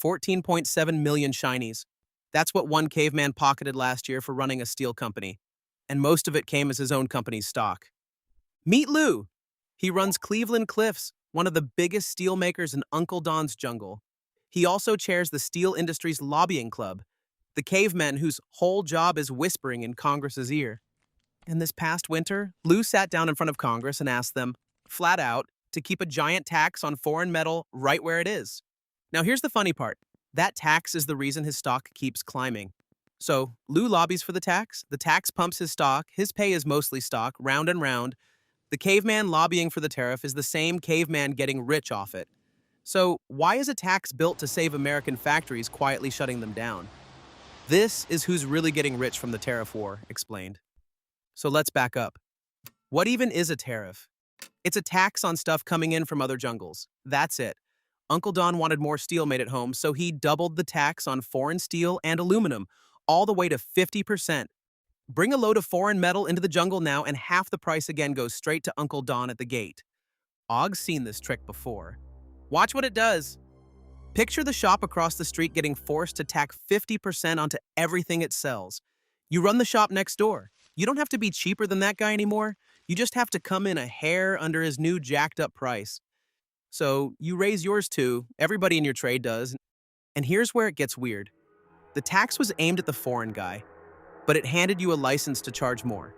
14.7 million shinies. That's what one caveman pocketed last year for running a steel company. And most of it came as his own company's stock. Meet Lou. He runs Cleveland Cliffs, one of the biggest steelmakers in Uncle Don's jungle. He also chairs the steel industry's lobbying club, the cavemen whose whole job is whispering in Congress's ear. And this past winter, Lou sat down in front of Congress and asked them, flat out, to keep a giant tax on foreign metal right where it is. Now here's the funny part. That tax is the reason his stock keeps climbing. So, Lou lobbies for the tax pumps his stock, his pay is mostly stock, round and round. The caveman lobbying for the tariff is the same caveman getting rich off it. So, why is a tax built to save American factories quietly shutting them down? This is who's really getting rich from the tariff war, explained. So let's back up. What even is a tariff? It's a tax on stuff coming in from other jungles. That's it. Uncle Don wanted more steel made at home, so he doubled the tax on foreign steel and aluminum, all the way to 50%. Bring a load of foreign metal into the jungle now, and half the price again goes straight to Uncle Don at the gate. Og's seen this trick before. Watch what it does. Picture the shop across the street getting forced to tack 50% onto everything it sells. You run the shop next door. You don't have to be cheaper than that guy anymore. You just have to come in a hair under his new jacked up price. So you raise yours too, everybody in your trade does. And here's where it gets weird. The tax was aimed at the foreign guy, but it handed you a license to charge more.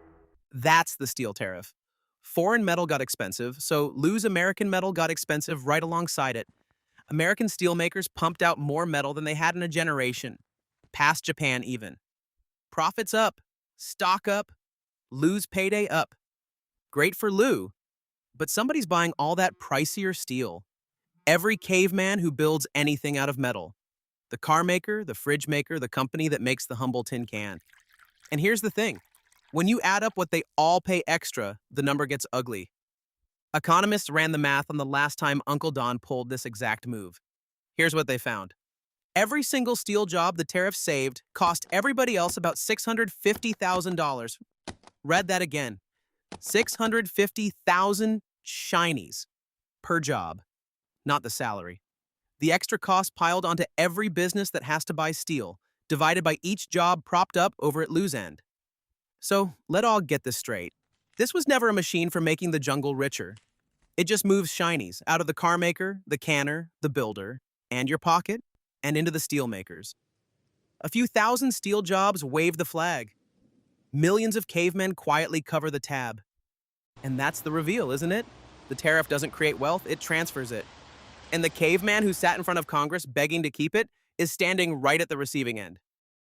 That's the steel tariff. Foreign metal got expensive, so Lou's American metal got expensive right alongside it. American steelmakers pumped out more metal than they had in a generation, past Japan even. Profits up, stock up, Lou's payday up. Great for Lou, but somebody's buying all that pricier steel. Every caveman who builds anything out of metal. The car maker, the fridge maker, the company that makes the humble tin can. And here's the thing. When you add up what they all pay extra, the number gets ugly. Economists ran the math on the last time Uncle Don pulled this exact move. Here's what they found. Every single steel job the tariff saved cost everybody else about $650,000. Read that again. 650,000 shinies per job, not the salary. The extra cost piled onto every business that has to buy steel, divided by each job propped up over at Lou's end. So, let all get this straight. This was never a machine for making the jungle richer. It just moves shinies out of the car maker, the canner, the builder, and your pocket, and into the steel makers. A few thousand steel jobs wave the flag. Millions of cavemen quietly cover the tab. And that's the reveal, isn't it? The tariff doesn't create wealth, it transfers it. And the caveman who sat in front of Congress begging to keep it is standing right at the receiving end.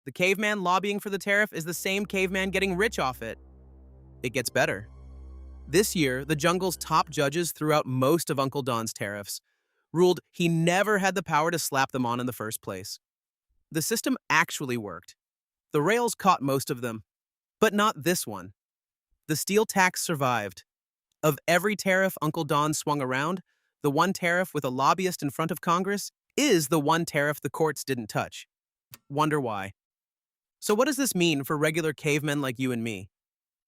The caveman lobbying for the tariff is the same caveman getting rich off it. It gets better. This year, the jungle's top judges threw out most of Uncle Don's tariffs, ruled he never had the power to slap them on in the first place. The system actually worked. The rails caught most of them, but not this one. The steel tax survived. Of every tariff Uncle Don swung around, the one tariff with a lobbyist in front of Congress is the one tariff the courts didn't touch. Wonder why. So what does this mean for regular cavemen like you and me?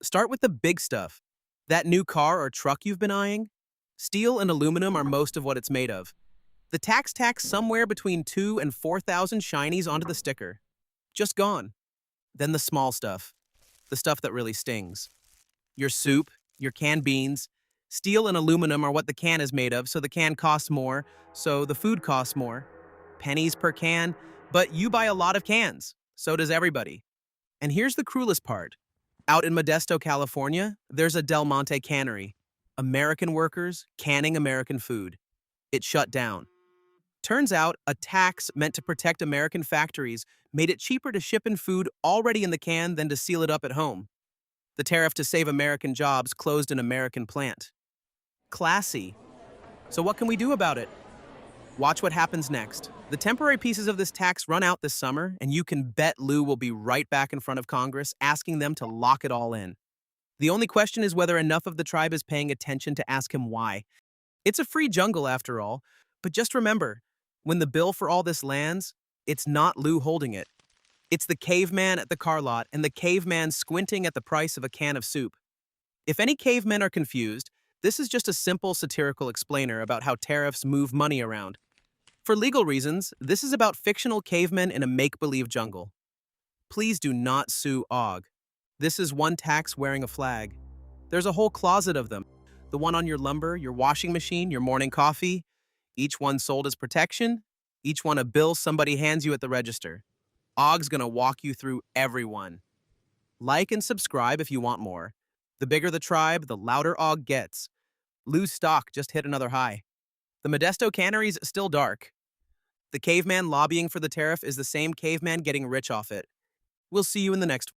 Start with the big stuff. That new car or truck you've been eyeing? Steel and aluminum are most of what it's made of. The tax tacks somewhere between 2,000 and 4,000 shinies onto the sticker. Just gone. Then the small stuff. The stuff that really stings. Your soup, your canned beans. Steel and aluminum are what the can is made of, so the can costs more, so the food costs more. Pennies per can, but you buy a lot of cans. So does everybody. And here's the cruelest part. Out in Modesto, California, there's a Del Monte cannery. American workers canning American food. It shut down. Turns out a tax meant to protect American factories made it cheaper to ship in food already in the can than to seal it up at home. The tariff to save American jobs closed an American plant. Classy. So what can we do about it? Watch what happens next. The temporary pieces of this tax run out this summer, and you can bet Lou will be right back in front of Congress asking them to lock it all in. The only question is whether enough of the tribe is paying attention to ask him why. It's a free jungle after all, but just remember, when the bill for all this lands, it's not Lou holding it. It's the caveman at the car lot and the caveman squinting at the price of a can of soup. If any cavemen are confused, this is just a simple satirical explainer about how tariffs move money around. For legal reasons, this is about fictional cavemen in a make-believe jungle. Please do not sue OG. This is one tax wearing a flag. There's a whole closet of them. The one on your lumber, your washing machine, your morning coffee. Each one sold as protection. Each one a bill somebody hands you at the register. OG's gonna walk you through everyone. Like and subscribe if you want more. The bigger the tribe, the louder OG gets. Lou's stock just hit another high. The Modesto cannery's still dark. The caveman lobbying for the tariff is the same caveman getting rich off it. We'll see you in the next